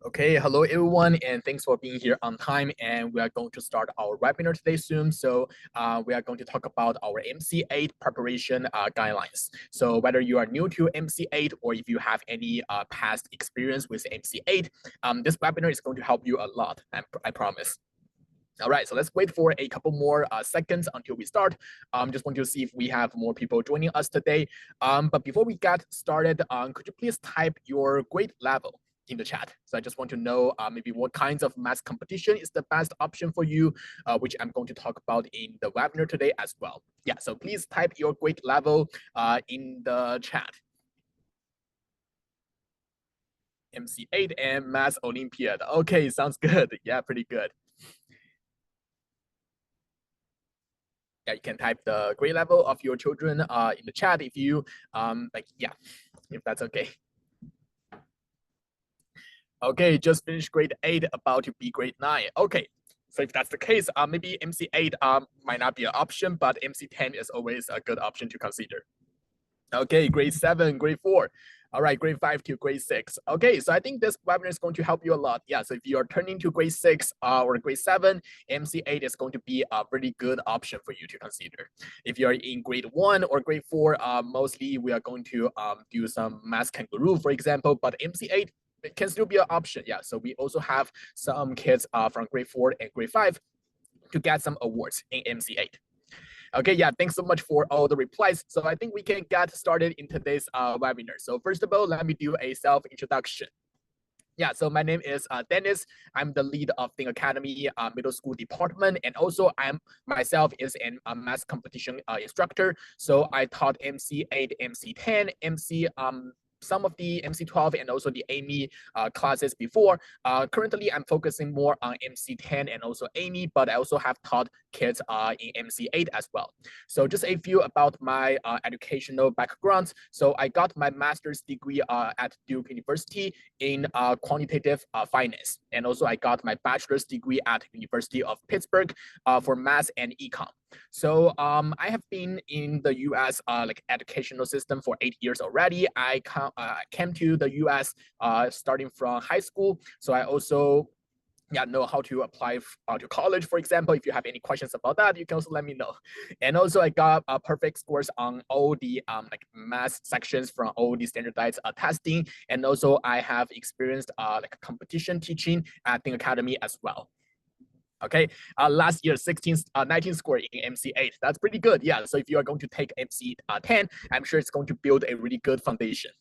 Okay, hello everyone, and thanks for being here on time. And we are going to start our webinar today soon. So we are going to talk about our MC8 preparation guidelines. So whether you are new to MC8 or if you have any past experience with MC8, this webinar is going to help you a lot, I promise. All right, so let's wait for a couple more seconds until we start. Just want to see if we have more people joining us today. But before we get started, could you please type your grade level in the chat? So I just want to know maybe what kinds of math competition is the best option for you, which I'm going to talk about in the webinar today as well. Yeah, so please type your grade level in the chat. MC8 and Math Olympiad. Okay, sounds good. Yeah, pretty good. Yeah, you can type the grade level of your children in the chat if you if that's okay. Okay, just finished grade 8, about to be grade 9. Okay, so if that's the case, maybe MC8 might not be an option, but MC10 is always a good option to consider. Okay, grade 7, grade 4. All right, grade 5 to grade 6. Okay, so I think this webinar is going to help you a lot. Yeah, so if you are turning to grade 6 or grade 7, MC8 is going to be a really good option for you to consider. If you're in grade 1 or grade 4, mostly we are going to do some math kangaroo, for example, but MC8 it can still be an option. Yeah, so we also have some kids from grade 4 and grade 5 to get some awards in MC8. Okay, yeah, thanks so much for all the replies. So I think we can get started in today's webinar. So first of all, let me do a self-introduction. Yeah, so my name is Dennis. I'm the lead of Think Academy middle school department, and also I'm myself is an math competition instructor. So I taught MC8, MC10, MC some of the MC12 and also the AMY classes before. Currently, I'm focusing more on MC10 and also AMY, but I also have taught kids in MC8 as well. So just a few about my educational background. So I got my master's degree at Duke University in quantitative finance. And also I got my bachelor's degree at University of Pittsburgh for math and econ. So I have been in the U.S. Like educational system for 8 years already. I came to the U.S. Starting from high school. So I also know how to apply to college, for example. If you have any questions about that, you can also let me know. And also I got perfect scores on all the like math sections from all the standardized testing. And also I have experienced like competition teaching at Think Academy as well. Okay, last year 19 score in MC8. That's pretty good. Yeah, so if you are going to take MC10, I'm sure it's going to build a really good foundation.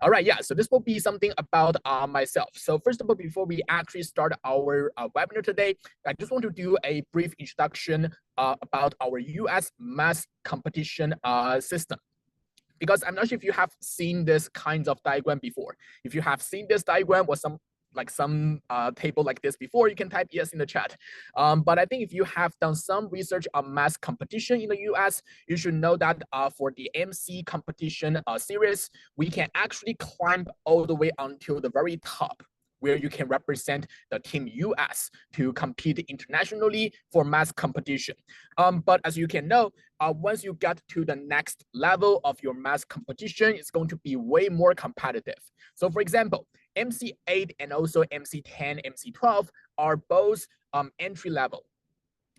All right, yeah, so this will be something about myself. So first of all, before we actually start our webinar today, I just want to do a brief introduction about our US math competition system. Because I'm not sure if you have seen this kinds of diagram before. If you have seen this diagram or some table like this before, you can type yes in the chat. But I think if you have done some research on math competition in the US, you should know that for the MC competition series, we can actually climb all the way until the very top, where you can represent the team US to compete internationally for math competition. But as you can know, once you get to the next level of your math competition, it's going to be way more competitive. So for example, MC8 and also MC10, MC12 are both entry level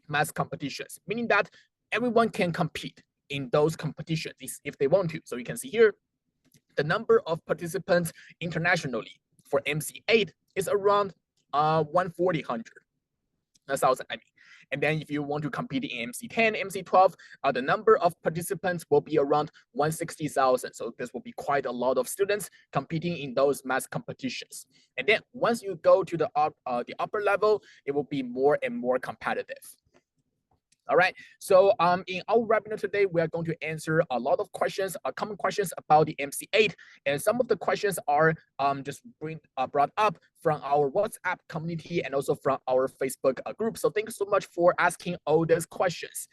math competitions, meaning that everyone can compete in those competitions if they want to. So you can see here, the number of participants internationally for MC8 is around 140,000. That's thousand, I mean. And then if you want to compete in MC10, MC12, the number of participants will be around 160,000. So this will be quite a lot of students competing in those math competitions. And then once you go to the upper level, it will be more and more competitive. All right, so in our webinar today, we are going to answer a lot of questions, common questions about the MC8, and some of the questions are just brought up from our WhatsApp community and also from our Facebook group. So thank you so much for asking all these questions.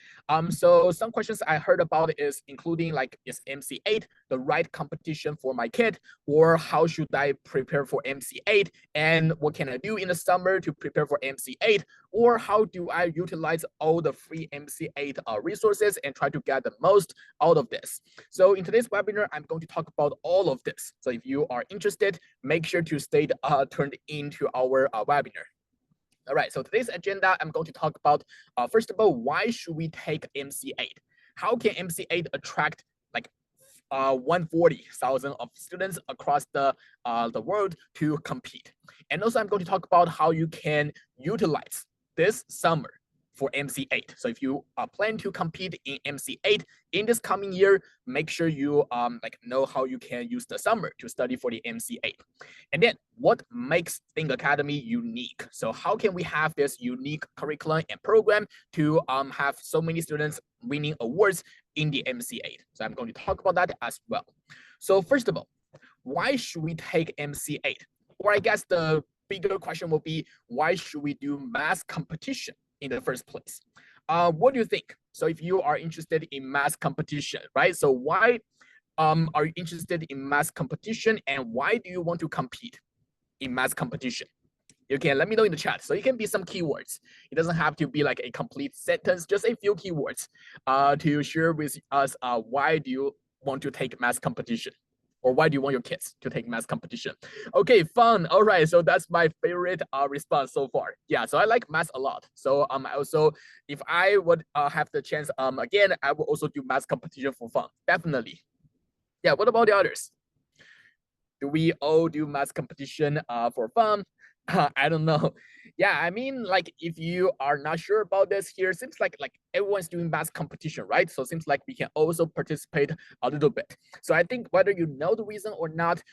So some questions I heard about is including like, is MC8 the right competition for my kid, or how should I prepare for MC8, and what can I do in the summer to prepare for MC8, or how do I utilize all the free MC8 resources and try to get the most out of this? So in today's webinar, I'm going to talk about all of this. So if you are interested, make sure to stay turned into our webinar. All right, so today's agenda, I'm going to talk about, first of all, why should we take MC8? How can MC8 attract like 140,000 of students across the world to compete? And also I'm going to talk about how you can utilize this summer for MC8. So if you plan to compete in MC8 in this coming year, make sure you know how you can use the summer to study for the MC8. And then what makes Think Academy unique? So how can we have this unique curriculum and program to have so many students winning awards in the MC8? So I'm going to talk about that as well. So first of all, why should we take MC8? Or I guess the bigger question will be, why should we do mass competition in the first place? What do you think? So if you are interested in mass competition, right? So why are you interested in mass competition, and why do you want to compete in mass competition? You can let me know in the chat. So it can be some keywords. It doesn't have to be like a complete sentence, just a few keywords to share with us why do you want to take mass competition, or why do you want your kids to take mass competition? Okay, fun. All right, so that's my favorite response so far. Yeah, so I like math a lot. So I also, if I would have the chance again, I will also do math competition for fun, definitely. Yeah, what about the others? Do we all do math competition for fun? I don't know. Yeah, I mean, like if you are not sure about this here, seems like everyone's doing math competition, right? So it seems like we can also participate a little bit. So I think whether you know the reason or not,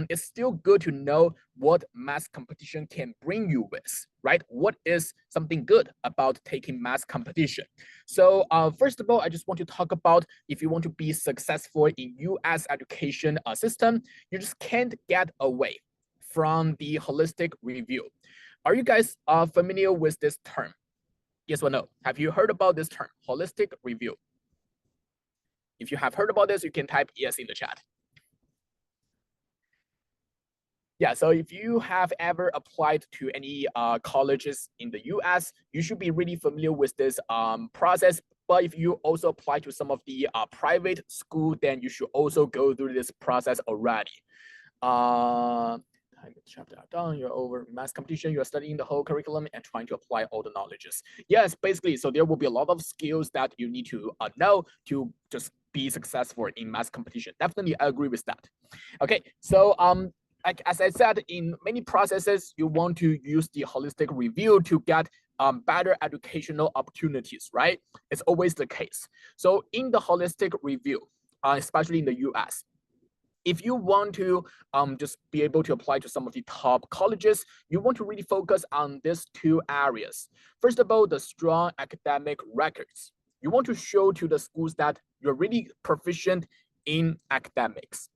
it's still good to know what math competition can bring you with, right? What is something good about taking math competition? So first of all, I just want to talk about if you want to be successful in US education system, you just can't get away from the holistic review. Are you guys familiar with this term? Yes or no? Have you heard about this term, holistic review? If you have heard about this, you can type yes in the chat. Yeah, so if you have ever applied to any colleges in the US, you should be really familiar with this process. But if you also apply to some of the private school, then you should also go through this process already. Chapter done, you're over mass competition, you're studying the whole curriculum and trying to apply all the knowledges. Yes, basically, so there will be a lot of skills that you need to know to just be successful in mass competition. Definitely, I agree with that. Okay, so like as I said, in many processes, you want to use the holistic review to get better educational opportunities, right? It's always the case. So in the holistic review, especially in the US, if you want to just be able to apply to some of the top colleges, you want to really focus on these two areas. First of all, the strong academic records. You want to show to the schools that you're really proficient in academics.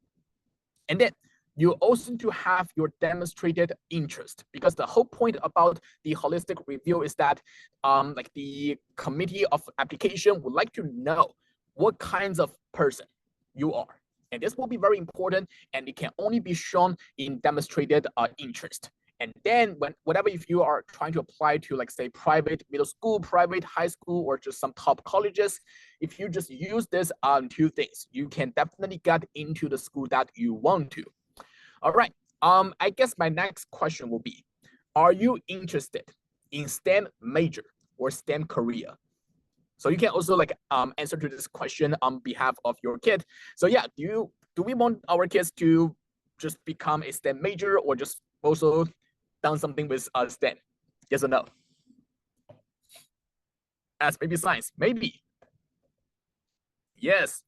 And then you also need to have your demonstrated interest, because the whole point about the holistic review is that like the committee of application would like to know what kinds of person you are. And this will be very important, and it can only be shown in demonstrated interest. And then whatever, if you are trying to apply to, like, say, private middle school, private high school, or just some top colleges, if you just use this two things, you can definitely get into the school that you want to. All right. I guess my next question will be, are you interested in STEM major or STEM career? So you can also answer to this question on behalf of your kid. So yeah, do we want our kids to just become a STEM major, or just also done something with STEM? Yes or no? As maybe science, maybe. Yes.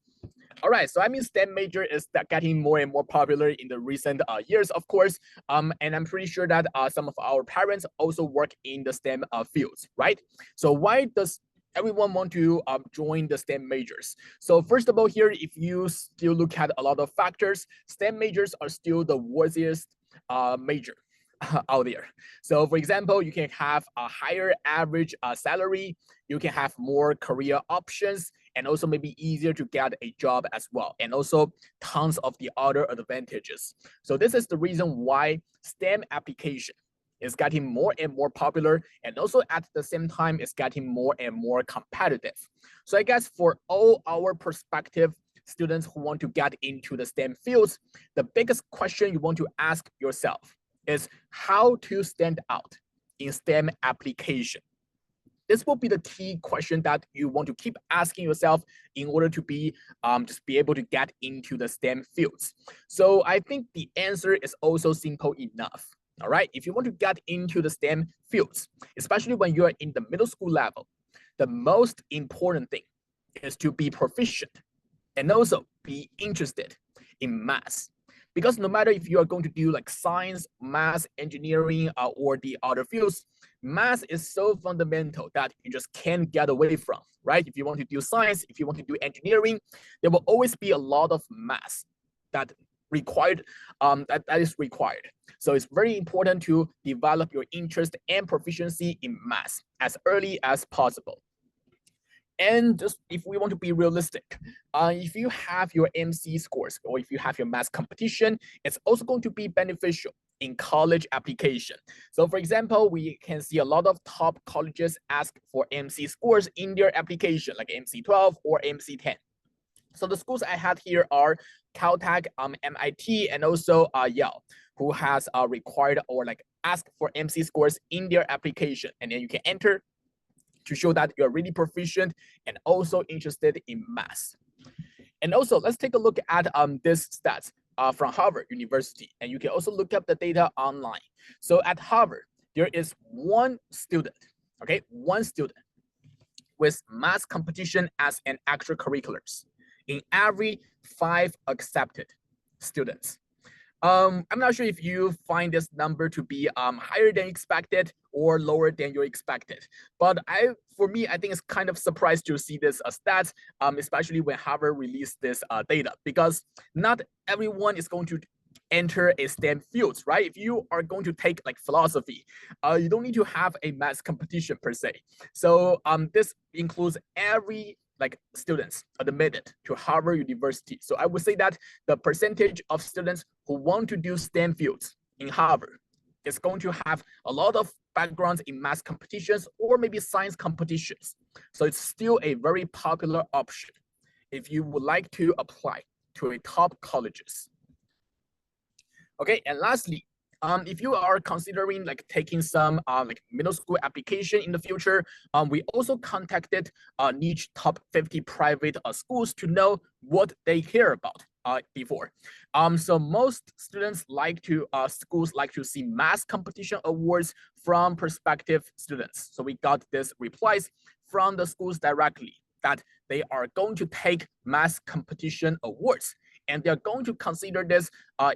All right, so I mean, STEM major is getting more and more popular in the recent years, of course. And I'm pretty sure that some of our parents also work in the STEM fields, right? So why does everyone want to join the STEM majors? So first of all, here, if you still look at a lot of factors, STEM majors are still the worthiest major out there. So for example, you can have a higher average salary, you can have more career options, and also maybe easier to get a job as well, and also tons of the other advantages. So this is the reason why STEM application is getting more and more popular, and also at the same time, it's getting more and more competitive. So I guess for all our prospective students who want to get into the STEM fields, the biggest question you want to ask yourself is how to stand out in STEM application. This will be the key question that you want to keep asking yourself in order to be just be able to get into the STEM fields. So I think the answer is also simple enough. All right, if you want to get into the STEM fields, especially when you're in the middle school level, the most important thing is to be proficient and also be interested in math. Because no matter if you are going to do like science, math, engineering, or the other fields, math is so fundamental that you just can't get away from, right? If you want to do science, if you want to do engineering, there will always be a lot of math that is required. So it's very important to develop your interest and proficiency in math as early as possible. And just if we want to be realistic, if you have your MC scores or if you have your math competition, it's also going to be beneficial in college application. So for example, we can see a lot of top colleges ask for MC scores in their application, like MC12 or MC10. So the schools I had here are Caltech, MIT, and also Yale, who has required or like asked for MC scores in their application. And then you can enter to show that you're really proficient and also interested in math. And also, let's take a look at this stats from Harvard University. And you can also look up the data online. So at Harvard, there is one student, okay, one student with math competition as an extracurriculars in every 5 accepted students. I'm not sure if you find this number to be higher than expected or lower than you expected. But for me, I think it's kind of surprised to see this stats, especially when Harvard released this data, because not everyone is going to enter a STEM fields, right? If you are going to take like philosophy, you don't need to have a math competition per se. So this includes every like students admitted to Harvard University. So I would say that the percentage of students who want to do STEM fields in Harvard is going to have a lot of backgrounds in math competitions or maybe science competitions. So it's still a very popular option if you would like to apply to a top colleges. Okay, and lastly, if you are considering like taking some like middle school application in the future, we also contacted niche top 50 private schools to know what they care about before. So most students like to, schools like to see math competition awards from prospective students. So we got this replies from the schools directly that they are going to take math competition awards. And they're going to consider this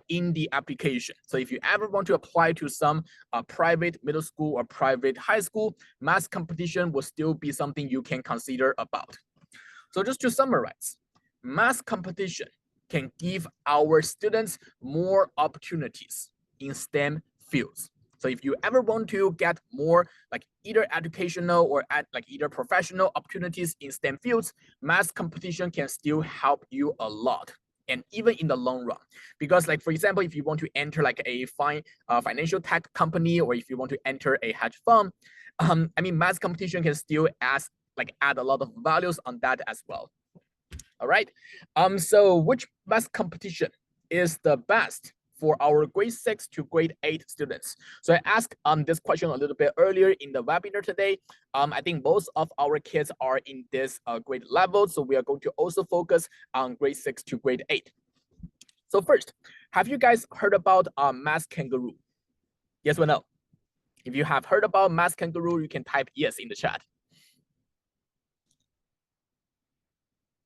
in the application. So if you ever want to apply to some private middle school or private high school, math competition will still be something you can consider about. So just to summarize, math competition can give our students more opportunities in STEM fields. So if you ever want to get more like either educational or like either professional opportunities in STEM fields, math competition can still help you a lot. And even in the long run, because like, for example, if you want to enter like a financial tech company, or if you want to enter a hedge fund, I mean, math competition can still add a lot of values on that as well. All right. So which math competition is the best for our grade 6 to grade 8 students? So I asked this question a little bit earlier in the webinar today. I think most of our kids are in this grade level, so we are going to also focus on grade 6 to grade 8. So first, have you guys heard about Math Kangaroo? Yes or no? If you have heard about Math Kangaroo, you can type yes in the chat.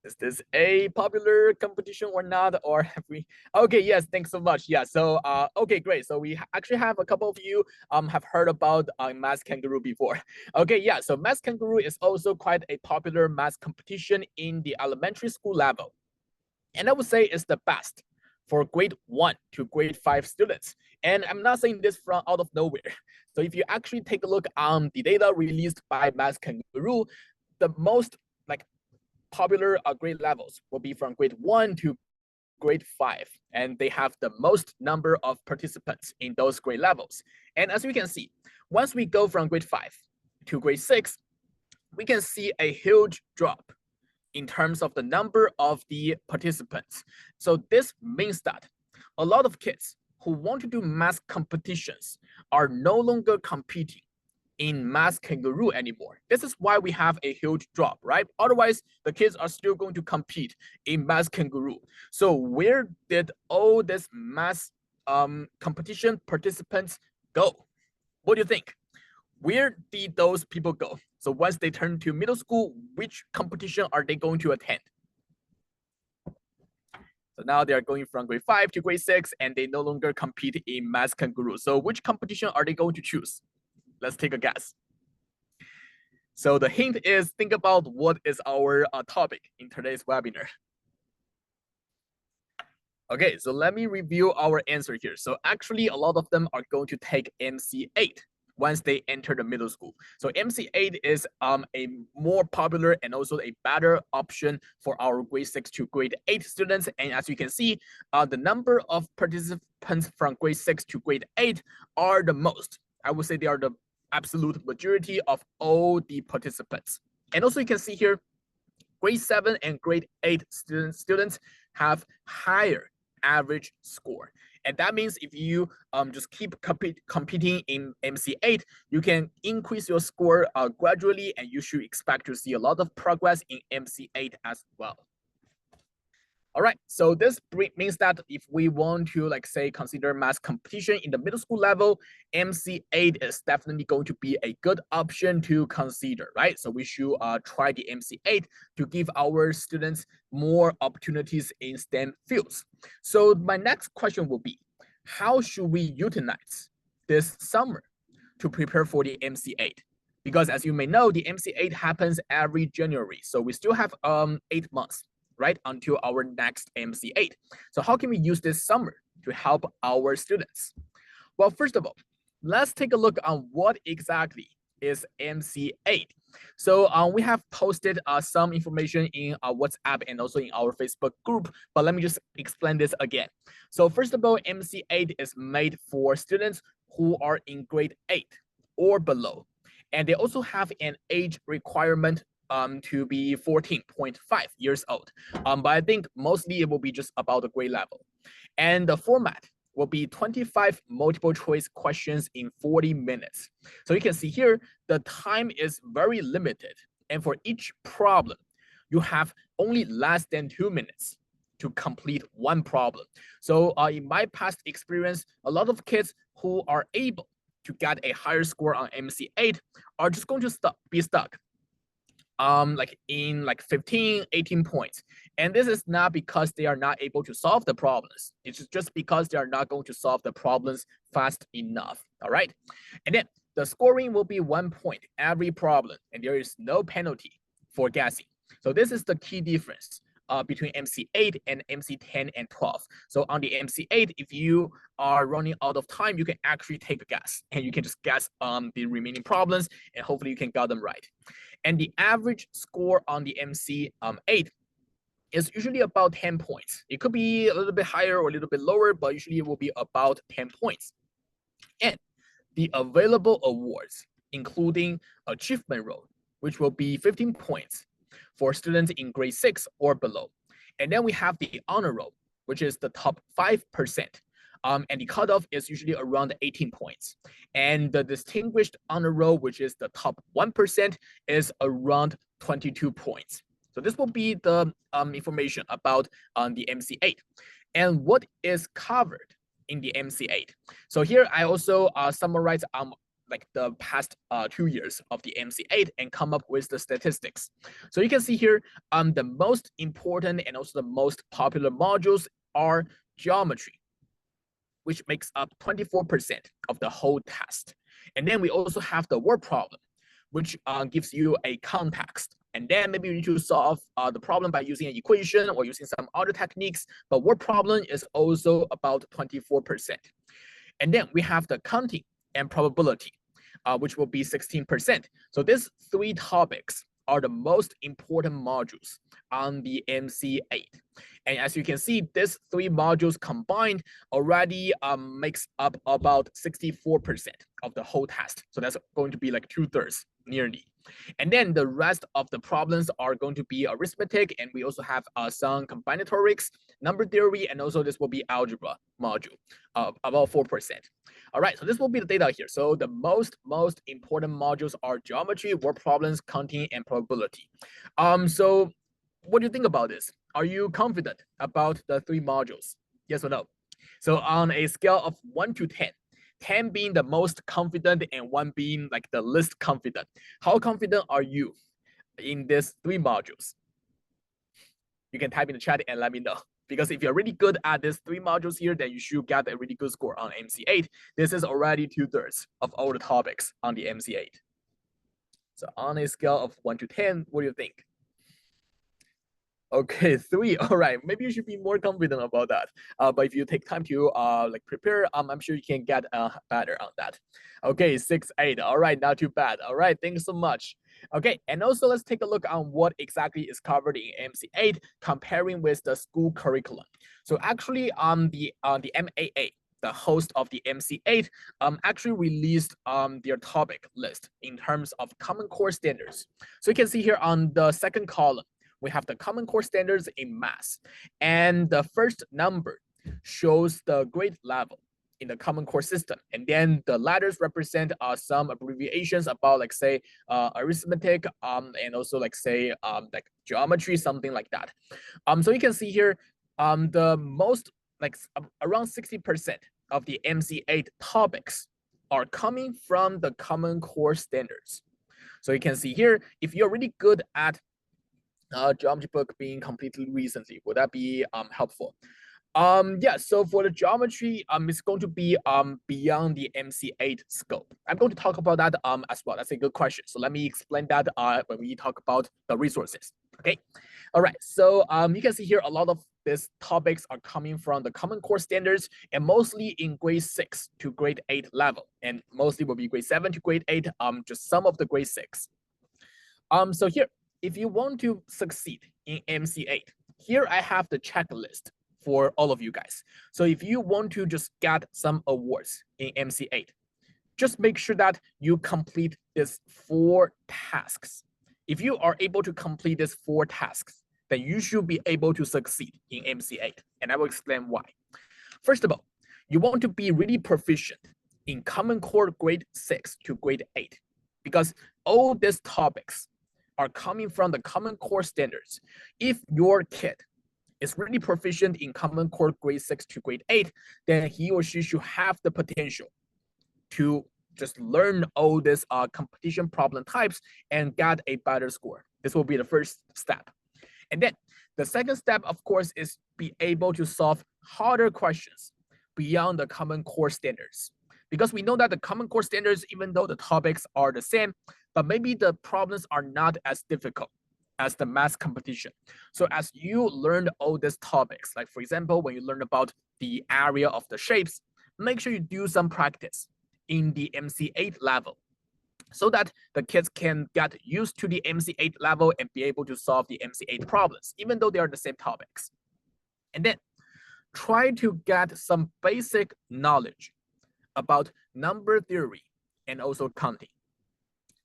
Is this a popular competition or not? Or have we? Okay, yes, thanks so much. Yeah, so okay, great. So we actually have a couple of you have heard about Math Kangaroo before. Okay, yeah, so Math Kangaroo is also quite a popular math competition in the elementary school level. And I would say it's the best for grade 1 to grade 5 students. And I'm not saying this from out of nowhere. So if you actually take a look on the data released by Math Kangaroo, the most like popular grade levels will be from grade 1 to grade 5, and they have the most number of participants in those grade levels. And as we can see, once we go from grade 5 to grade 6, we can see a huge drop in terms of the number of the participants. So this means that a lot of kids who want to do math competitions are no longer competing in Math Kangaroo anymore. This is why we have a huge drop, right? Otherwise, the kids are still going to compete in Math Kangaroo. So where did all this math competition participants go? What do you think? Where did those people go? So once they turn to middle school, which competition are they going to attend? So now they are going from grade 5 to grade 6, and they no longer compete in Math Kangaroo. So which competition are they going to choose? Let's take a guess. So the hint is, think about what is our topic in today's webinar. Okay, so let me review our answer here. So actually, a lot of them are going to take MC8 once they enter the middle school. So MC8 is a more popular and also a better option for our grade 6 to grade 8 students. And as you can see, the number of participants from grade 6 to grade 8 are the most. I would say they are the absolute majority of all the participants. And also you can see here, grade 7 and grade 8 students have higher average score. And that means if you just keep competing in MC8, you can increase your score gradually, and you should expect to see a lot of progress in MC8 as well. All right, so this means that if we want to, like, say, consider math competition in the middle school level, MC8 is definitely going to be a good option to consider, right? So we should try the MC8 to give our students more opportunities in STEM fields. So my next question will be, how should we utilize this summer to prepare for the MC8? Because as you may know, the MC8 happens every January. So we still have 8 months, right, until our next MC8. So how can we use this summer to help our students? Well, first of all, let's take a look on what exactly is MC8. So we have posted some information in our WhatsApp and also in our Facebook group, but let me just explain this again. So first of all, MC8 is made for students who are in grade 8 or below. And they also have an age requirement to be 14.5 years old. But I think mostly it will be just about the grade level. And the format will be 25 multiple choice questions in 40 minutes. So you can see here, the time is very limited. And for each problem, you have only less than 2 minutes to complete one problem. So in my past experience, a lot of kids who are able to get a higher score on MC8 are just going to be stuck like in 15, 18 points. And this is not because they are not able to solve the problems. It's just because they are not going to solve the problems fast enough. All right. And then the scoring will be 1 point every problem, and there is no penalty for guessing. So this is the key difference between MC8 and MC10 and 12. So on the MC8, if you are running out of time, you can actually take a guess, and you can just guess the remaining problems, and hopefully you can get them right. And the average score on the MC8 is usually about 10 points. It could be a little bit higher or a little bit lower, but usually it will be about 10 points. And the available awards, including achievement roll, which will be 15 points for students in grade 6 or below. And then we have the honor roll, which is the top 5%. And the cutoff is usually around 18 points. And the distinguished honor roll, which is the top 1%, is around 22 points. So this will be the information about the MC8. And what is covered in the MC8? So here I also summarize like the past 2 years of the MC8 and come up with the statistics. So you can see here, the most important and also the most popular modules are geometry, which makes up 24% of the whole test. And then we also have the word problem, which gives you a context. And then maybe you need to solve the problem by using an equation or using some other techniques, but word problem is also about 24%. And then we have the counting and probability, which will be 16%. So these 3 topics are the most important modules on the MC8. And as you can see, these 3 modules combined already makes up about 64% of the whole test. So that's going to be like 2/3 nearly. And then the rest of the problems are going to be arithmetic, and we also have some combinatorics, number theory, and also this will be algebra module, about 4%. All right, so this will be the data here. So the most important modules are geometry, word problems, counting, and probability. So what do you think about this? Are you confident about the 3 modules? Yes or no? So on a scale of 1 to 10, 10 being the most confident and 1 being like the least confident, how confident are you in these 3 modules? You can type in the chat and let me know. Because if you're really good at these 3 modules here, then you should get a really good score on MC8. This is already 2/3 of all the topics on the MC8. So on a scale of 1 to 10, what do you think? Okay, 3. All right, maybe you should be more confident about that. But if you take time to like prepare, I'm sure you can get better on that. Okay, 6, 8. All right, not too bad. All right, thanks so much. Okay, and also let's take a look on what exactly is covered in MC8 comparing with the school curriculum. So actually the MAA, the host of the MC8, actually released their topic list in terms of common core standards. So you can see here on the second column, we have the common core standards in math. And the first number shows the grade level in the common core system. And then the letters represent some abbreviations about like say arithmetic and also like say like geometry, something like that. So you can see here the most like around 60% of the MC8 topics are coming from the common core standards. So you can see here, if you're really good at geometry book being completely recently, would that be helpful? Yeah, so for the geometry, it's going to be beyond the MC8 scope. I'm going to talk about that as well. That's a good question. So let me explain that when we talk about the resources. Okay. All right. So you can see here a lot of these topics are coming from the common core standards and mostly in grade 6 to grade 8 level, and mostly will be grade 7 to grade 8. Just some of the grade 6. So here, if you want to succeed in MC8, here I have the checklist for all of you guys. So if you want to just get some awards in MC8, just make sure that you complete these 4 tasks. If you are able to complete these 4 tasks, then you should be able to succeed in MC8. And I will explain why. First of all, you want to be really proficient in Common Core grade 6 to grade 8, because all these topics are coming from the Common Core standards. If your kid is really proficient in Common Core grade 6 to grade 8, then he or she should have the potential to just learn all these competition problem types and get a better score. This will be the first step. And then the second step, of course, is be able to solve harder questions beyond the Common Core standards. Because we know that the Common Core standards, even though the topics are the same, but maybe the problems are not as difficult as the math competition. So as you learn all these topics, like for example, when you learn about the area of the shapes, make sure you do some practice in the MC8 level so that the kids can get used to the MC8 level and be able to solve the MC8 problems, even though they are the same topics. And then try to get some basic knowledge about number theory and also counting.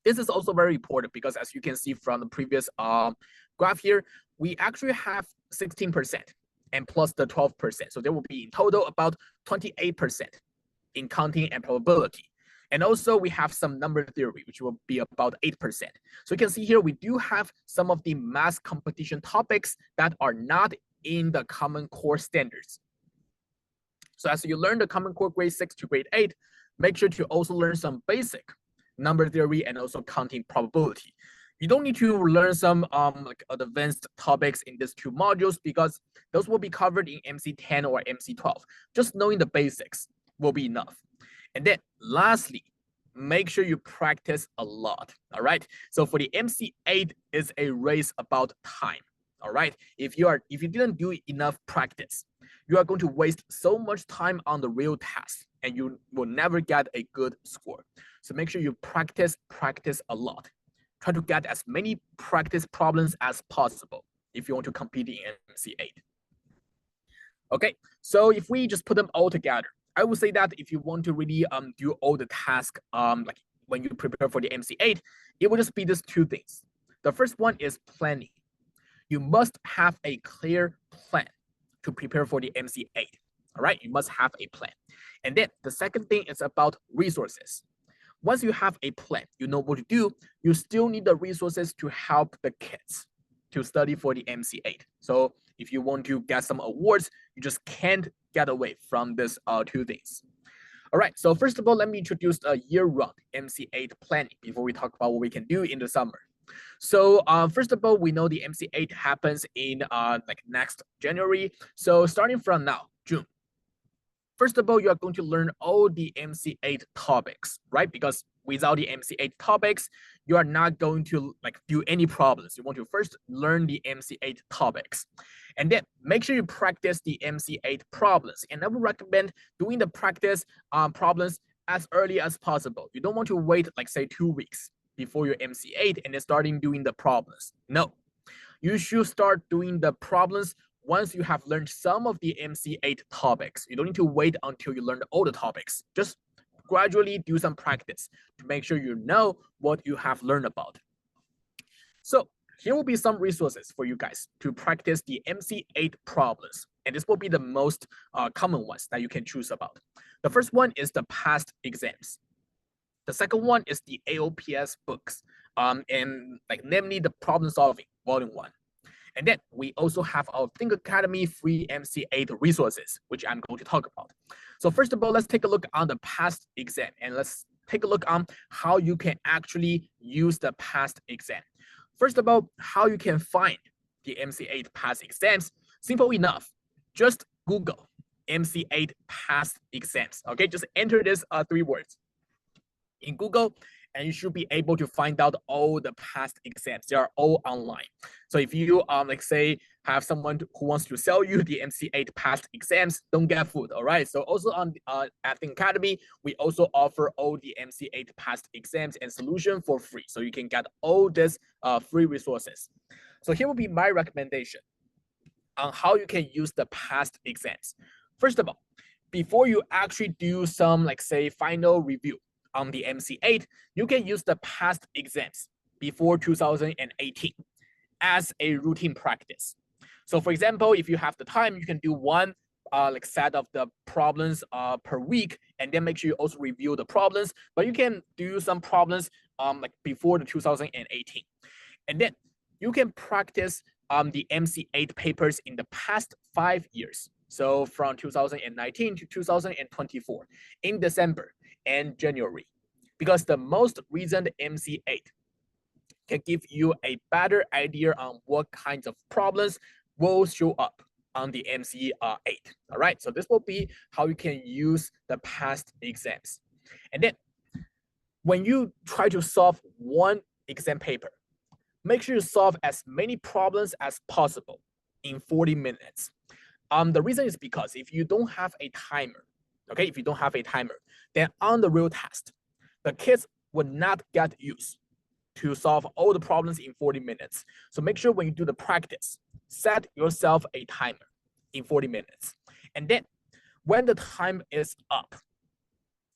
This is also very important because as you can see from the previous graph here, we actually have 16% and plus the 12%. So there will be in total about 28% in counting and probability. And also we have some number theory, which will be about 8%. So you can see here, we do have some of the math competition topics that are not in the Common Core standards. So as you learn the Common Core grade 6 to grade 8, make sure to also learn some basic number theory and also counting probability. You don't need to learn some like advanced topics in these 2 modules because those will be covered in MC10 or MC12. Just knowing the basics will be enough. And then lastly, make sure you practice a lot, all right? So for the MC8 is a race about time, all right? If you didn't do enough practice, you are going to waste so much time on the real test and you will never get a good score. So make sure you practice a lot. try to get as many practice problems as possible if you want to compete in MC8. Okay, so if we just put them all together, I would say that if you want to really do all the tasks like when you prepare for the MC8, it will just be these two things. The first one is planning. You must have a clear plan to prepare for the MC8. All right, you must have a plan. And then the second thing is about resources. Once you have a plan, you know what to do, you still need the resources to help the kids to study for the MC8. So if you want to get some awards, you just can't get away from these two things. All right, so first of all, let me introduce a year-round MC8 planning before we talk about what we can do in the summer. So first of all, we know the MC8 happens in like next January. So starting from now, June, first of all, you are going to learn all the MC8 topics, right? Because without the MC8 topics, you are not going to like do any problems. You want to first learn the MC8 topics. And then make sure you practice the MC8 problems. And I would recommend doing the practice problems as early as possible. You don't want to wait like say 2 weeks before your MC8 and then starting doing the problems. No, you should start doing the problems once you have learned some of the MC8 topics. You don't need to wait until you learn all the topics. Just gradually do some practice to make sure you know what you have learned about. So here will be some resources for you guys to practice the MC8 problems. And this will be the most common ones that you can choose about. The first one is the past exams. The second one is the AOPS books, and like namely the problem solving, volume 1. And then we also have our Think Academy free MC8 resources, which I'm going to talk about. So first of all, let's take a look on the past exam, and let's take a look on how you can actually use the past exam. First of all, how you can find the MC8 past exams. Simple enough, just Google MC8 past exams. Okay, just enter this 3 words in Google, and you should be able to find out all the past exams. They are all online. So if you like say have someone who wants to sell you the MC8 past exams, don't get fooled. All right. So also on at Think Academy, we also offer all the MC8 past exams and solution for free. So you can get all these free resources. So here will be my recommendation on how you can use the past exams. First of all, before you actually do some like say final review on the MC8, you can use the past exams before 2018 as a routine practice. So for example, if you have the time, you can do one like set of the problems per week, and then make sure you also review the problems, but you can do some problems like before the 2018. And then you can practice the MC8 papers in the past 5 years. So from 2019 to 2024 in December and January, because the most recent MC8 can give you a better idea on what kinds of problems will show up on the MC8. All right, so this will be how you can use the past exams. And then when you try to solve one exam paper, make sure you solve as many problems as possible in 40 minutes. The reason is because if you don't have a timer, okay, if you don't have a timer, then on the real test, the kids would not get used to solve all the problems in 40 minutes. So make sure when you do the practice, set yourself a timer in 40 minutes. And then when the time is up,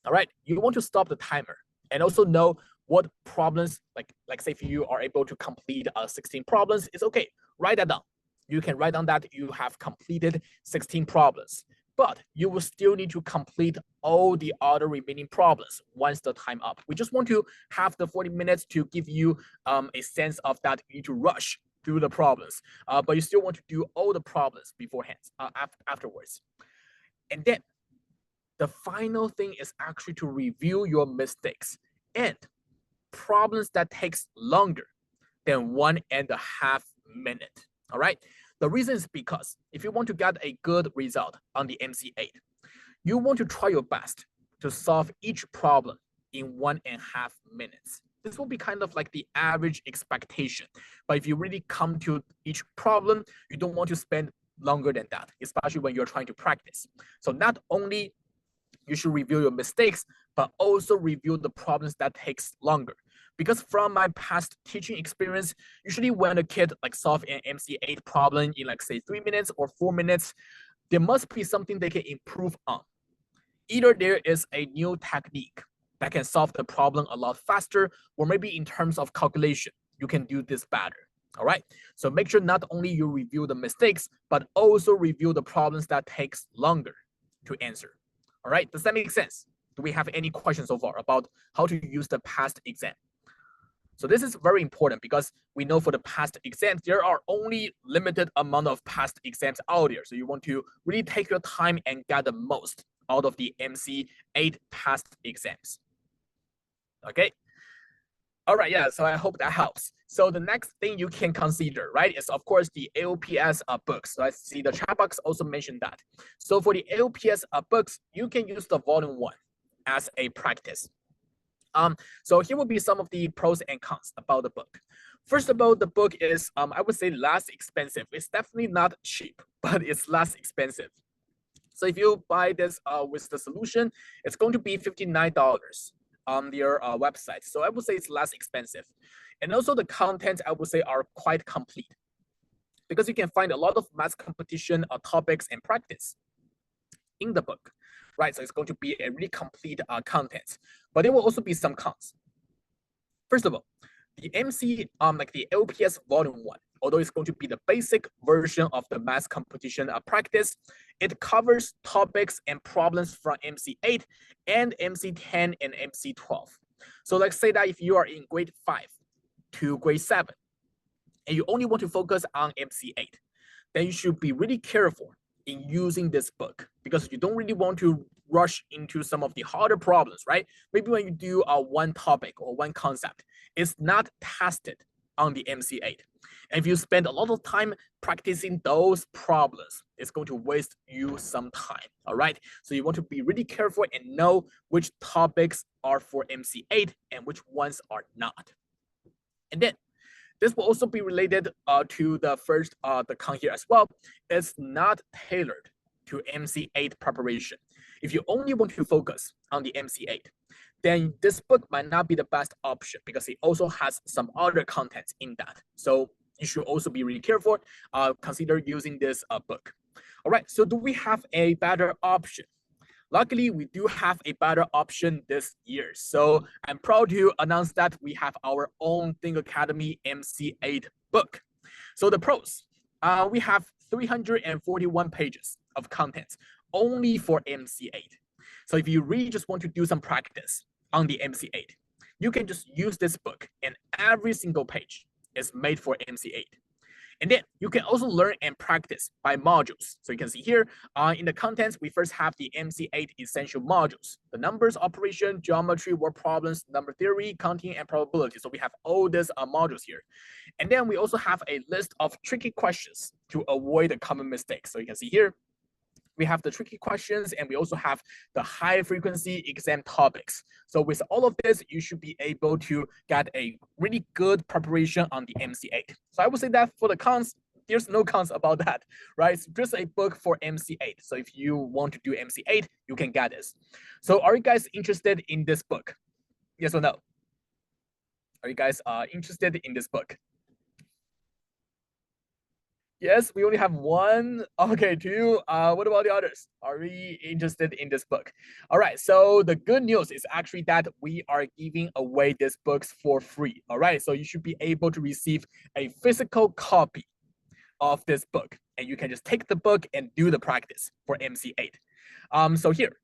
all right, you want to stop the timer and also know what problems, like say if you are able to complete 16 problems, it's okay, write that down. You can write down that you have completed 16 problems, but you will still need to complete all the other remaining problems once the time up. We just want to have the 40 minutes to give you a sense of that you need to rush through the problems, but you still want to do all the problems beforehand, afterwards. And then the final thing is actually to review your mistakes and problems that takes longer than 1.5 minutes. All right. The reason is because if you want to get a good result on the MC8, you want to try your best to solve each problem in 1.5 minutes. This will be kind of like the average expectation. But if you really come to each problem, you don't want to spend longer than that, especially when you're trying to practice. So not only you should review your mistakes, but also review the problems that takes longer. Because from my past teaching experience, usually when a kid like solve an MC8 problem in like say 3 minutes or 4 minutes, there must be something they can improve on. Either there is a new technique that can solve the problem a lot faster, or maybe in terms of calculation, you can do this better. All right. So make sure not only you review the mistakes, but also review the problems that takes longer to answer. All right. Does that make sense? Do we have any questions so far about how to use the past exam? So this is very important because we know for the past exams, there are only limited amount of past exams out there. So you want to really take your time and get the most out of the MC8 past exams. Okay. All right, yeah, so I hope that helps. So the next thing you can consider, right, is of course the AOPS books. So I see the chat box also mentioned that. So for the AOPS books, you can use the volume 1 as a practice. So here will be some of the pros and cons about the book. First of all, the book is, I would say, less expensive. It's definitely not cheap, but it's less expensive. So if you buy this with the solution, it's going to be $59 on their website. So I would say it's less expensive. And also the content, I would say, are quite complete because you can find a lot of math competition topics and practice in the book, right? So it's going to be a really complete content, but there will also be some cons. First of all, the MC, like the LPS volume 1, although it's going to be the basic version of the math competition practice, it covers topics and problems from MC8 and MC10 and MC12. So let's say that if you are in grade 5 to grade 7, and you only want to focus on MC8, then you should be really careful in using this book because you don't really want to rush into some of the harder problems, right? Maybe when you do one topic or one concept, it's not tested on the MC8. And if you spend a lot of time practicing those problems, it's going to waste you some time, all right? So you want to be really careful and know which topics are for MC8 and which ones are not. And then this will also be related to the first, the con here as well. It's not tailored to MC8 preparation. If you only want to focus on the MC8, then this book might not be the best option because it also has some other content in that. So you should also be really careful, consider using this book. All right, so do we have a better option? Luckily, we do have a better option this year. So I'm proud to announce that we have our own Think Academy MC8 book. So the pros, we have 341 pages of content only for MC8. So if you really just want to do some practice on the MC8, you can just use this book and every single page is made for MC8. And then you can also learn and practice by modules. So you can see here in the contents, we first have the MC8 essential modules, the numbers, operation, geometry, word problems, number theory, counting, and probability. So we have all these modules here. And then we also have a list of tricky questions to avoid the common mistakes. So you can see here, we have the tricky questions and we also have the high frequency exam topics. So with all of this, you should be able to get a really good preparation on the MC8. So I would say that for the cons, there's no cons about that, right? It's just a book for MC8. So if you want to do MC8, you can get this. So are you guys interested in this book? Yes or no? Are you guys interested in this book? Yes, we only have one. Okay, two. What about the others? Are we interested in this book? All right, so the good news is actually that we are giving away these books for free. All right, so you should be able to receive a physical copy of this book, and you can just take the book and do the practice for MC8. So here,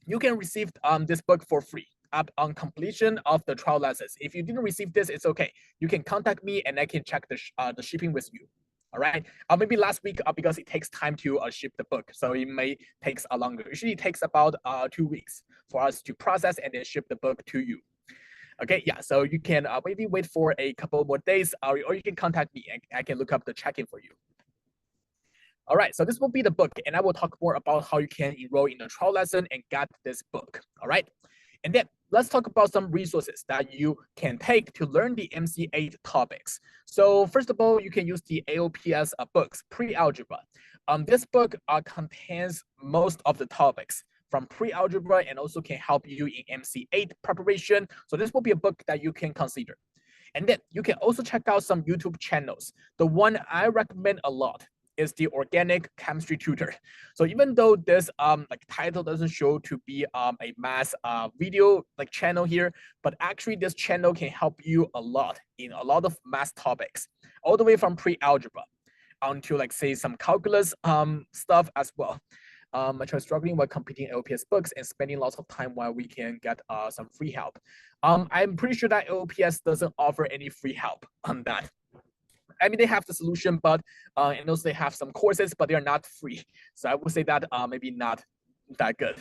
you can receive this book for free up on completion of the trial lessons. If you didn't receive this, it's okay. You can contact me and I can check the shipping with you. All right. Maybe last week because it takes time to ship the book, so it may takes longer. Usually, it takes about 2 weeks for us to process and then ship the book to you. Okay. Yeah. So you can maybe wait for a couple more days, or you can contact me and I can look up the check-in for you. All right. So this will be the book, and I will talk more about how you can enroll in the trial lesson and get this book. All right. And then let's talk about some resources that you can take to learn the MC8 topics. So first of all, you can use the AOPS books, pre-algebra. This book contains most of the topics from pre-algebra and also can help you in MC8 preparation. So this will be a book that you can consider. And then you can also check out some YouTube channels. The one I recommend a lot is the Organic Chemistry Tutor. So even though this like title doesn't show to be a math video like channel here, but actually this channel can help you a lot in a lot of math topics, all the way from pre-algebra onto like say some calculus stuff as well. I try struggling while completing LPS books and spending lots of time while we can get some free help. I'm pretty sure that LPS doesn't offer any free help on that. I mean, they have the solution, but and also they have some courses, but they're not free. So I would say that maybe not that good.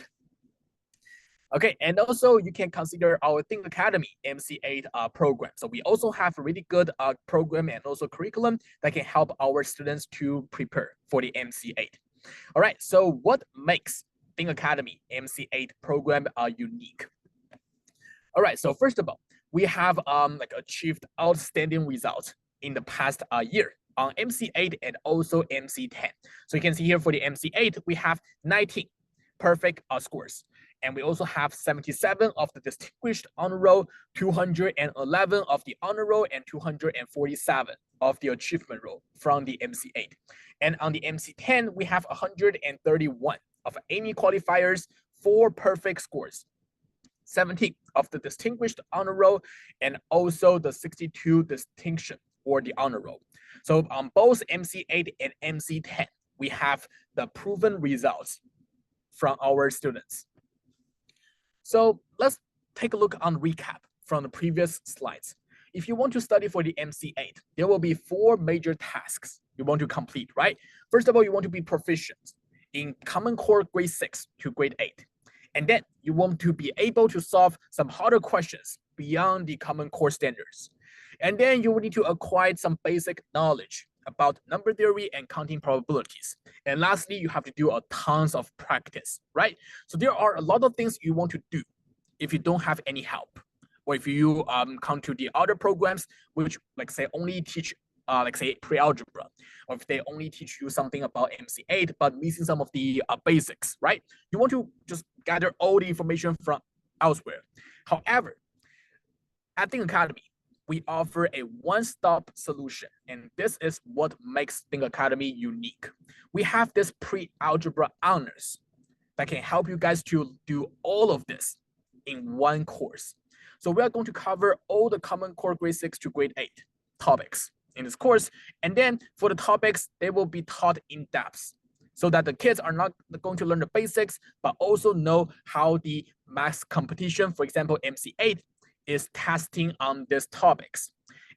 Okay, and also you can consider our Think Academy MC8 program. So we also have a really good program and also curriculum that can help our students to prepare for the MC8. All right, so what makes Think Academy MC8 program unique? All right, so first of all, we have like achieved outstanding results in the past year on MC8 and also MC10. So you can see here for the MC8, we have 19 perfect scores. And we also have 77 of the distinguished honor roll, 211 of the honor roll, and 247 of the achievement roll from the MC8. And on the MC10, we have 131 of any qualifiers, 4 perfect scores, 17 of the distinguished honor roll, and also the 62 distinction or the honor roll. So on both MC8 and MC10, we have the proven results from our students. So let's take a look on recap from the previous slides. If you want to study for the MC8, there will be 4 major tasks you want to complete, right? First of all, you want to be proficient in Common Core grade 6 to grade 8. And then you want to be able to solve some harder questions beyond the Common Core standards. And then you will need to acquire some basic knowledge about number theory and counting probabilities. And lastly, you have to do a tons of practice, right? So there are a lot of things you want to do if you don't have any help, or if you come to the other programs, which like say only teach like say pre-algebra, or if they only teach you something about MC8, but missing some of the basics, right? You want to just gather all the information from elsewhere. However, at Think Academy, we offer a one-stop solution, and this is what makes Think Academy unique. We have this pre-algebra honors that can help you guys to do all of this in one course. So we are going to cover all the Common Core grade 6 to grade 8 topics in this course, and then for the topics, they will be taught in depth so that the kids are not going to learn the basics, but also know how the math competition, for example, MC8, is testing on these topics.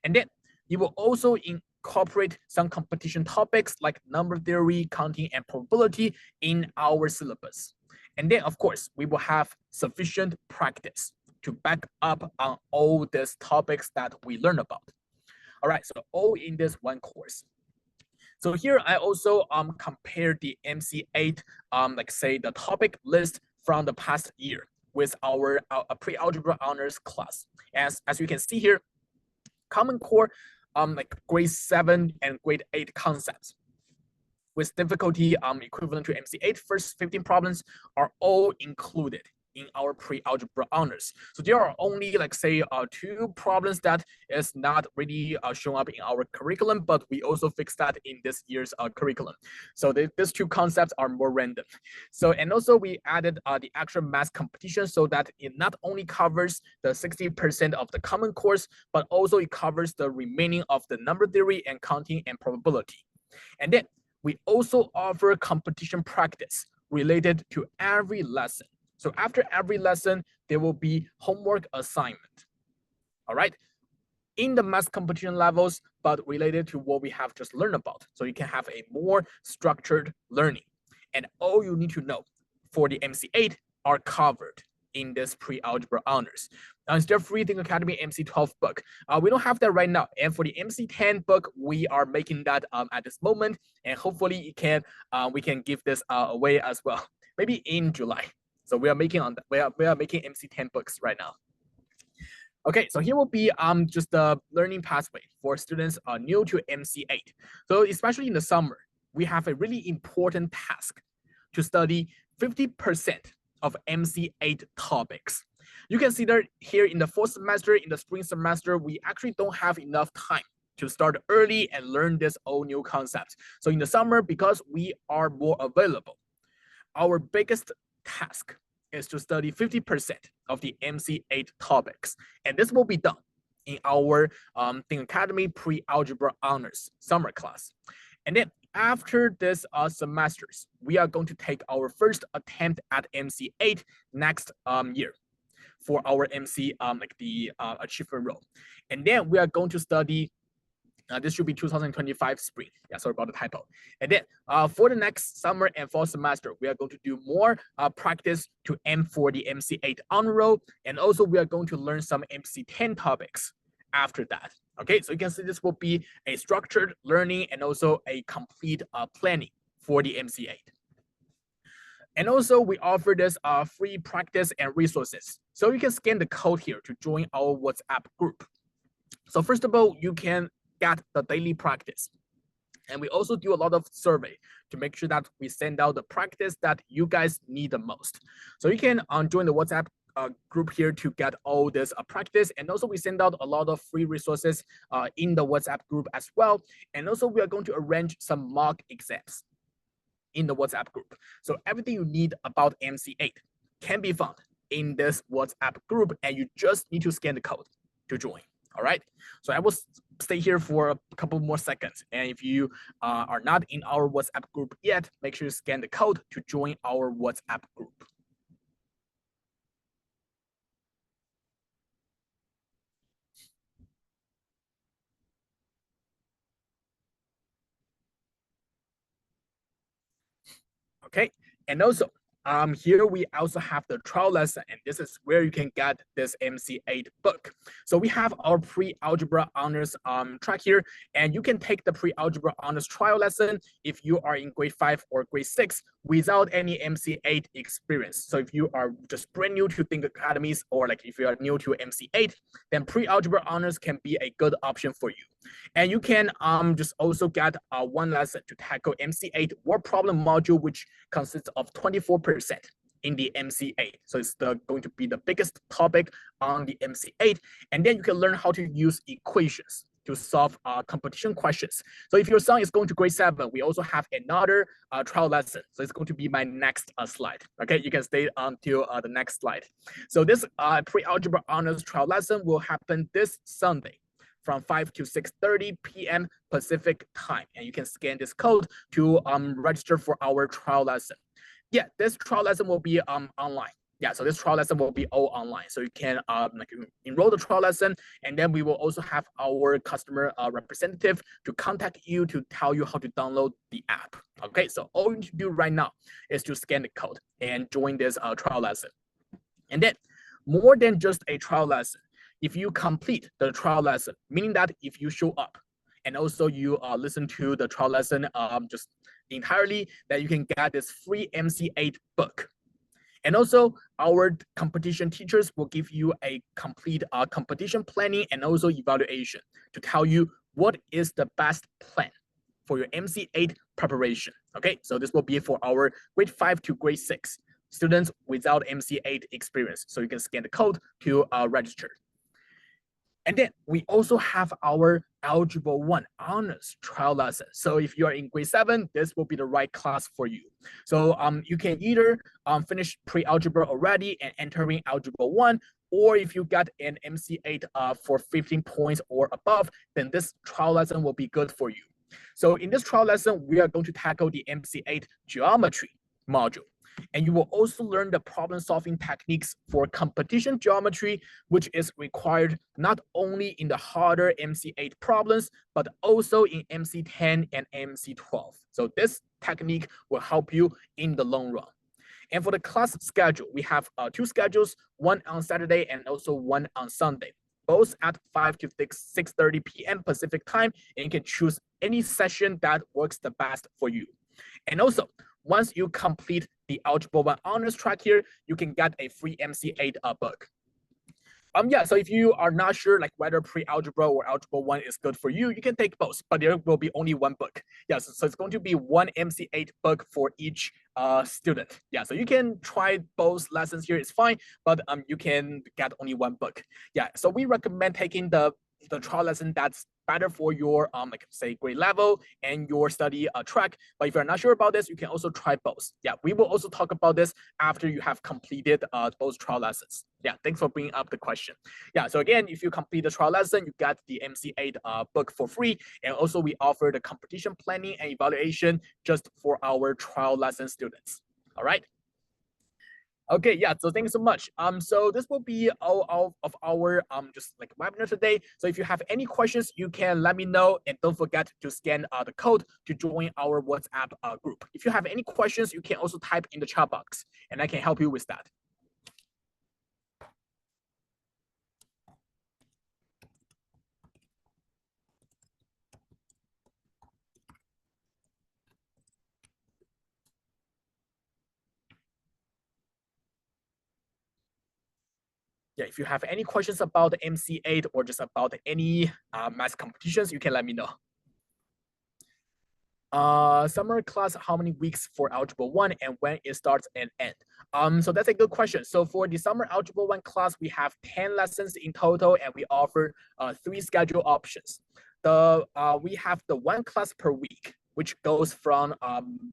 And then you will also incorporate some competition topics like number theory, counting, and probability in our syllabus. And then, of course, we will have sufficient practice to back up on all these topics that we learn about. All right, so all in this one course. So here I also compared the MC8, like say the topic list from the past year with our pre-algebra honors class. As you can see here, Common Core, like grade 7 and grade 8 concepts with difficulty equivalent to MC8, first 15 problems are all included in our pre-algebra honors. So there are only like say 2 problems that is not really shown up in our curriculum, but we also fixed that in this year's curriculum. So these 2 concepts are more random. So and also we added the actual math competition so that it not only covers the 60% of the common course, but also it covers the remaining of the number theory and counting and probability. And then we also offer competition practice related to every lesson. So after every lesson, there will be homework assignment, all right? In the math competition levels, but related to what we have just learned about. So you can have a more structured learning. And all you need to know for the MC8 are covered in this pre-algebra honors. It's their free Think Academy MC12 book. We don't have that right now. And for the MC10 book, we are making that at this moment. And hopefully it can, we can give this away as well, maybe in July. So we are making we are making MC10 books right now. Okay, so here will be just the learning pathway for students new to MC8. So especially in the summer, we have a really important task to study 50% of MC8 topics. You can see that here in the fall semester, in the spring semester, we actually don't have enough time to start early and learn this all new concepts. So in the summer, because we are more available, our biggest task is to study 50% of the MC8 topics. And this will be done in our Think Academy Pre-Algebra Honors summer class. And then after this semesters, we are going to take our first attempt at MC8 next year for our MC achievement role. And then we are going to study this should be 2025 spring. Yeah, sorry about the typo. And then for the next summer and fall semester, we are going to do more practice to aim for the MC8 honor roll. And also we are going to learn some MC10 topics after that. Okay, so you can see this will be a structured learning and also a complete planning for the MC8. And also we offer this free practice and resources. So you can scan the code here to join our WhatsApp group. So first of all, you can get the daily practice. And we also do a lot of survey to make sure that we send out the practice that you guys need the most. So you can join the WhatsApp group here to get all this practice. And also we send out a lot of free resources in the WhatsApp group as well. And also we are going to arrange some mock exams in the WhatsApp group. So everything you need about MC8 can be found in this WhatsApp group, and you just need to scan the code to join. All right, so I will stay here for a couple more seconds. And if you are not in our WhatsApp group yet, make sure you scan the code to join our WhatsApp group. Okay, and also here we also have the trial lesson, and this is where you can get this MC8 book. So we have our pre-algebra honors track here, and you can take the pre-algebra honors trial lesson if you are in grade 5 or grade 6 without any MC8 experience. So if you are just brand new to Think Academies, or like if you are new to MC8, then pre-algebra honors can be a good option for you. And you can just also get one lesson to tackle MC8 word problem module, which consists of 24% in the MC8. So it's going to be the biggest topic on the MC8. And then you can learn how to use equations to solve competition questions. So if your son is going to grade 7, we also have another trial lesson. So it's going to be my next slide. Okay, you can stay until the next slide. So this pre-algebra honors trial lesson will happen this Sunday from 5 to 6:30 p.m. Pacific time. And you can scan this code to register for our trial lesson. Yeah, this trial lesson will be online. Yeah, so this trial lesson will be all online. So you can enroll the trial lesson, and then we will also have our customer representative to contact you to tell you how to download the app. Okay, so all you need to do right now is to scan the code and join this trial lesson. And then more than just a trial lesson, if you complete the trial lesson, meaning that if you show up and also you listen to the trial lesson just entirely, that you can get this free MC8 book. And also our competition teachers will give you a complete competition planning and also evaluation to tell you what is the best plan for your MC8 preparation. Okay, so this will be for our grade 5 to grade 6 students without MC8 experience. So you can scan the code to register. And then we also have our Algebra 1 honors trial lesson. So if you are in grade 7, this will be the right class for you. So you can either finish pre-algebra already and entering Algebra 1, or if you got an MC8 for 15 points or above, then this trial lesson will be good for you. So in this trial lesson, we are going to tackle the MC8 geometry module. And you will also learn the problem-solving techniques for competition geometry, which is required not only in the harder MC8 problems, but also in MC10 and MC12. So this technique will help you in the long run. And for the class schedule, we have 2 schedules, one on Saturday and also one on Sunday, both at 5 to 6:30 p.m. Pacific time, and you can choose any session that works the best for you. And also, once you complete the Algebra 1 honors track here, you can get a free MC8 book. Yeah, so if you are not sure like whether pre-algebra or algebra 1 is good for you, you can take both, but there will be only one book. Yeah, so it's going to be one MC8 book for each student. Yeah, so you can try both lessons here, it's fine, but you can get only one book. Yeah, so we recommend taking the trial lesson that's better for your like say grade level and your study track. But if you're not sure about this, you can also try both. Yeah, we will also talk about this after you have completed both trial lessons. Yeah, thanks for bringing up the question. Yeah, so again, if you complete the trial lesson, you get the MC8 book for free, and also we offer the competition planning and evaluation just for our trial lesson students. All right. Okay, yeah, so thanks so much. So this will be all of our just like webinar today. So if you have any questions, you can let me know, and don't forget to scan the code to join our WhatsApp group. If you have any questions, you can also type in the chat box, and I can help you with that. Yeah, if you have any questions about the MC8 or just about any math competitions, you can let me know. Summer class, how many weeks for Algebra 1 and when it starts and end? So that's a good question. So for the summer Algebra 1 class, we have 10 lessons in total, and we offer 3 schedule options. We have the 1 class per week, which goes from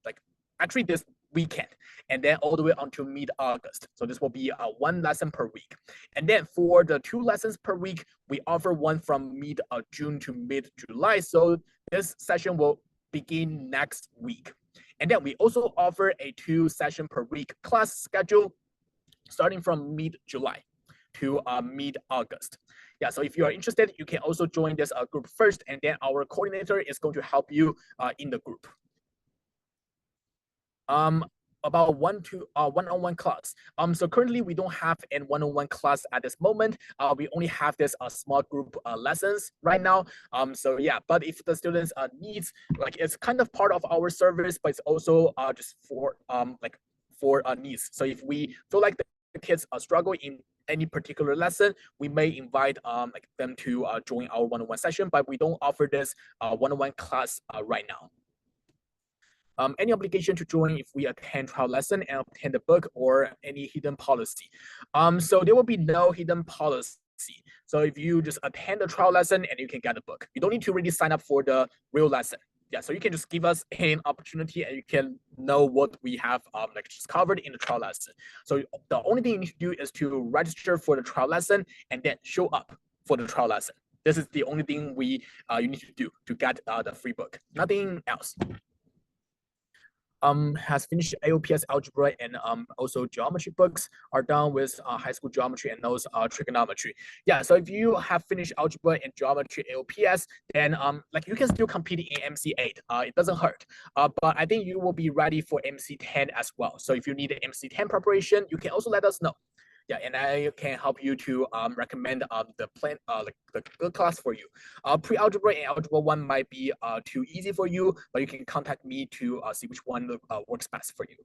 like actually this weekend and then all the way until mid-August. So this will be 1 lesson per week. And then for the 2 lessons per week, we offer one from mid-June to mid-July. So this session will begin next week. And then we also offer a 2 session per week class schedule starting from mid-July to mid-August. Yeah, so if you are interested, you can also join this group first, and then our coordinator is going to help you in the group. About one-on-one class. So currently we don't have a one-on-one class at this moment. We only have this small group lessons right now. So yeah, but if the students needs, like it's kind of part of our service, but it's also just for like for needs. So if we feel like the kids struggle in any particular lesson, we may invite like them to join our one-on-one session, but we don't offer this one-on-one class right now. Any obligation to join if we attend trial lesson and obtain the book or any hidden policy. So there will be no hidden policy. So if you just attend the trial lesson and you can get the book, you don't need to really sign up for the real lesson. Yeah, so you can just give us an opportunity and you can know what we have like just covered in the trial lesson. So the only thing you need to do is to register for the trial lesson and then show up for the trial lesson. This is the only thing you need to do to get the free book. Nothing else. Has finished AOPS algebra and also geometry books, are done with high school geometry and knows trigonometry. Yeah, so if you have finished algebra and geometry AOPS, then like you can still compete in MC8. It doesn't hurt. But I think you will be ready for MC10 as well. So if you need an MC10 preparation, you can also let us know. Yeah, and I can help you to recommend the plan, like the good class for you. Pre-algebra and algebra 1 might be too easy for you, but you can contact me to see which one works best for you.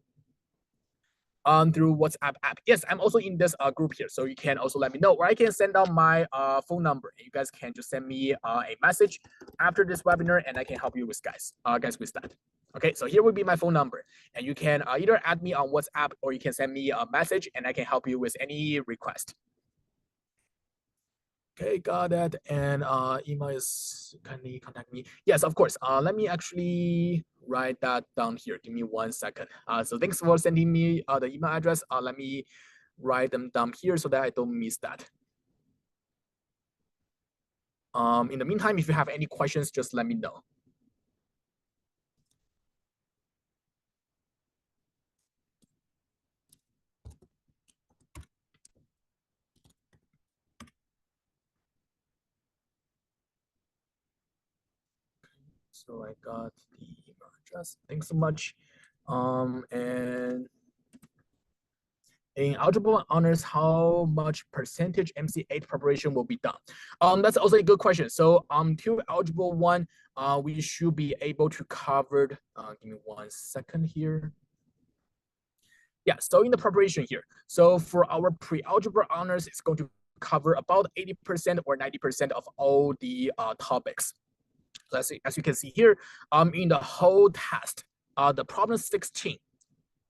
Through WhatsApp app. Yes, I'm also in this group here, so you can also let me know, or I can send out my phone number. You guys can just send me a message after this webinar, and I can help you with guys with that. Okay, so here will be my phone number, and you can either add me on WhatsApp or you can send me a message, and I can help you with any request. Okay, got that. And email is kindly contact me. Yes, of course. Let me actually write that down here. Give me 1 second. So thanks for sending me the email address. Let me write them down here so that I don't miss that. In the meantime, if you have any questions, just let me know. So I got the email address. Thanks so much. And in algebra honors, how much percentage MC8 preparation will be done? That's also a good question. So to algebra 1, we should be able to cover, give me 1 second here. Yeah, so in the preparation here, so for our pre-algebra honors, it's going to cover about 80% or 90% of all the topics. So as you can see here, in the whole test, the problem 16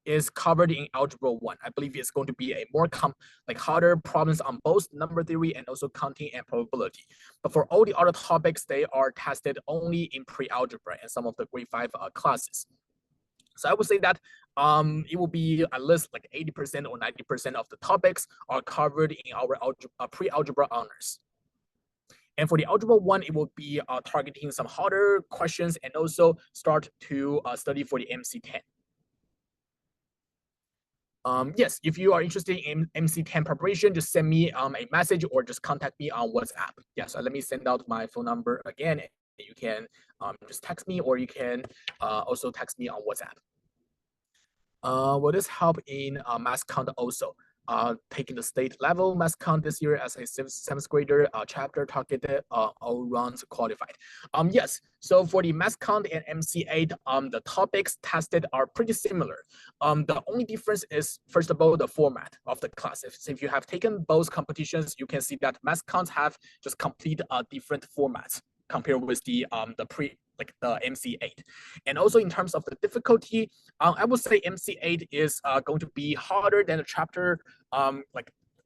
is covered in Algebra 1. I believe it's going to be a more harder problems on both number theory and also counting and probability. But for all the other topics, they are tested only in pre-algebra and some of the grade 5 classes. So I would say that it will be at least like 80% or 90% of the topics are covered in our pre-algebra honors. And for the Algebra 1, it will be targeting some harder questions and also start to study for the MC10. Yes, if you are interested in MC10 preparation, just send me a message or just contact me on WhatsApp. Yeah, so let me send out my phone number again. You can just text me or you can also text me on WhatsApp. Will this help in mass count also? Taking the state level mass count this year as a seventh grader chapter targeted all rounds qualified. Yes, so for the mass count and MC8, the topics tested are pretty similar. The only difference is, first of all, the format of the class. If you have taken both competitions, you can see that mass counts have just complete different formats compared with the MC8. And also in terms of the difficulty, I would say MC8 is going to be harder than the chapter, than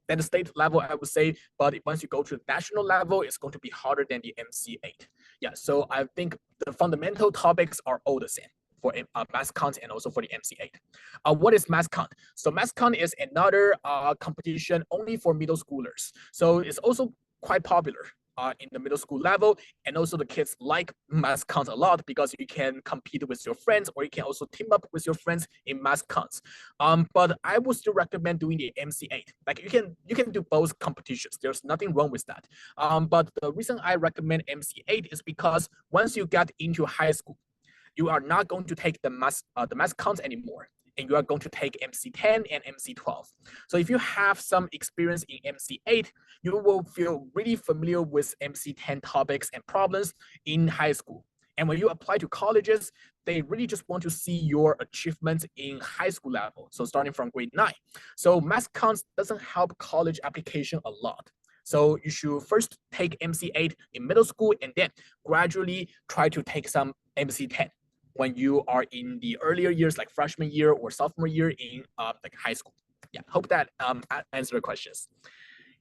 the state level, I would say. But once you go to the national level, it's going to be harder than the MC8. Yeah, so I think the fundamental topics are all the same for mass count and also for the MC8. What is mass count? So mass count is another competition only for middle schoolers. So it's also quite popular in the middle school level, and also the kids like mass counts a lot because you can compete with your friends or you can also team up with your friends in mass counts. But I would still recommend doing the MC8. Like you can do both competitions. There's nothing wrong with that. But the reason I recommend MC8 is because once you get into high school, you are not going to take the mass counts anymore, and you are going to take MC10 and MC12. So if you have some experience in MC8, you will feel really familiar with MC10 topics and problems in high school. And when you apply to colleges, they really just want to see your achievements in high school level. So starting from grade 9. So mass counts doesn't help college application a lot. So you should first take MC8 in middle school and then gradually try to take some MC10 when you are in the earlier years, like freshman year or sophomore year in high school. Yeah, hope that answered the questions.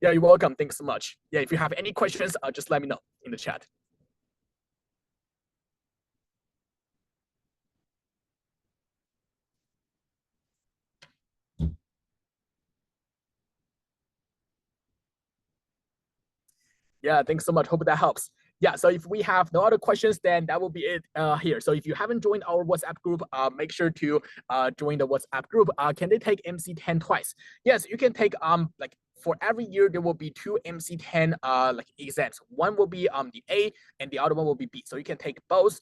Yeah, you're welcome. Thanks so much. Yeah, if you have any questions, just let me know in the chat. Yeah, thanks so much. Hope that helps. Yeah, so if we have no other questions, then that will be it here. So if you haven't joined our WhatsApp group, make sure to join the WhatsApp group. Can they take MC10 twice? Yes, you can take for every year there will be 2 MC10 exams. One will be the A and the other one will be B. So you can take both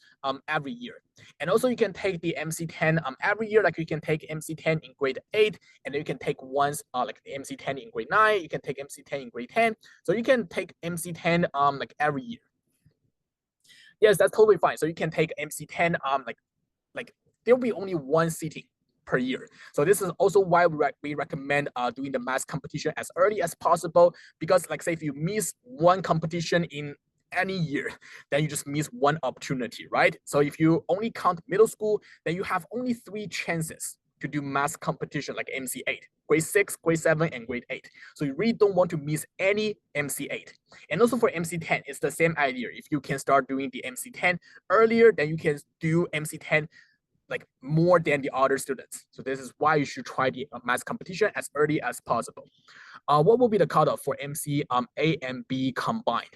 every year. And also you can take the MC10 every year. Like you can take MC10 in grade 8, and then you can take once like the MC10 in grade 9. You can take MC10 in grade 10. So you can take MC10 every year. Yes, that's totally fine. So you can take MC10 like there'll be only one sitting per year. So this is also why we recommend doing the mass competition as early as possible, because like say if you miss one competition in any year, then you just miss one opportunity, right? So if you only count middle school, then you have only 3 chances to do mass competition like MC8, grade 6, grade 7, and grade 8. So you really don't want to miss any MC8. And also for MC10, it's the same idea. If you can start doing the MC10 earlier, then you can do MC10 like more than the other students. So this is why you should try the mass competition as early as possible. What will be the cutoff for MC A and B combined?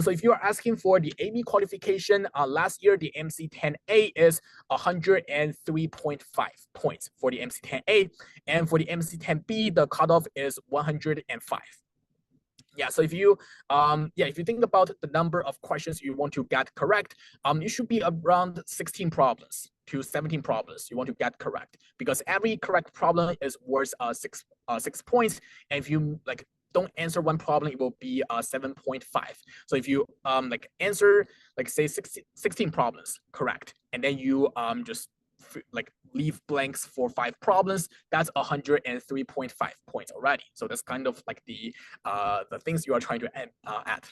So if you are asking for the AB qualification, last year the MC10A is 103.5 points for the MC10A, and for the MC10B the cutoff is 105. Yeah, so if you if you think about the number of questions you want to get correct, you should be around 16 problems to 17 problems you want to get correct, because every correct problem is worth 6 points, and if you don't answer one problem, it will be 7.5. So if you answer say 16 problems correct, and then you just like leave blanks for 5 problems, that's 103.5 points already. So that's kind of like the things you are trying to add.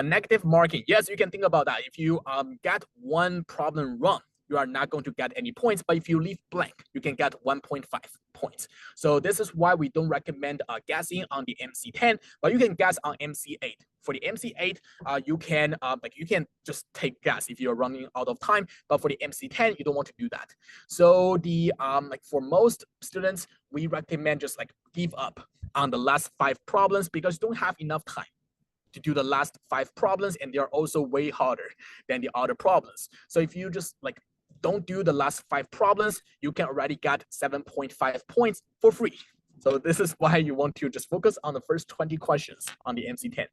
Negative marking. Yes, you can think about that. If you get one problem wrong, you are not going to get any points. But if you leave blank, you can get 1.5 points. So this is why we don't recommend guessing on the MC10, but you can guess on MC8. For the MC8, you can just take guess if you're running out of time. But for the MC10, you don't want to do that. So the like for most students, we recommend just like give up on the last 5 problems because you don't have enough time to do the last 5 problems, and they are also way harder than the other problems. So if you just like don't do the last 5 problems, you can already get 7.5 points for free. So this is why you want to just focus on the first 20 questions on the MC10.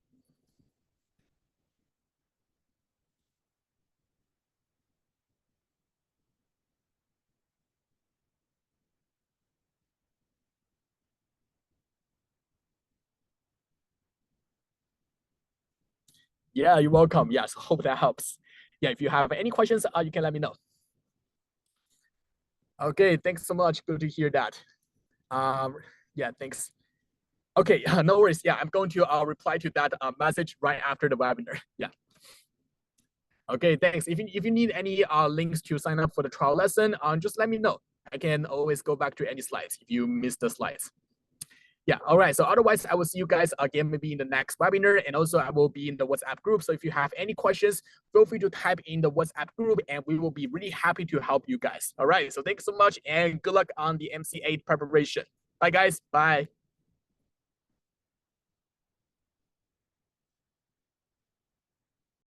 Yeah, you're welcome. Yes, hope that helps. Yeah, if you have any questions, you can let me know. Okay, thanks so much. Good to hear that. Yeah, thanks. Okay, no worries. Yeah, I'm going to reply to that message right after the webinar. Yeah. Okay, thanks. If you need any links to sign up for the trial lesson, just let me know. I can always go back to any slides if you miss the slides. Yeah, all right. So otherwise, I will see you guys again maybe in the next webinar, and also I will be in the WhatsApp group. So if you have any questions, feel free to type in the WhatsApp group, and we will be really happy to help you guys. All right. So thanks so much, and good luck on the MC8 preparation. Bye, guys. Bye.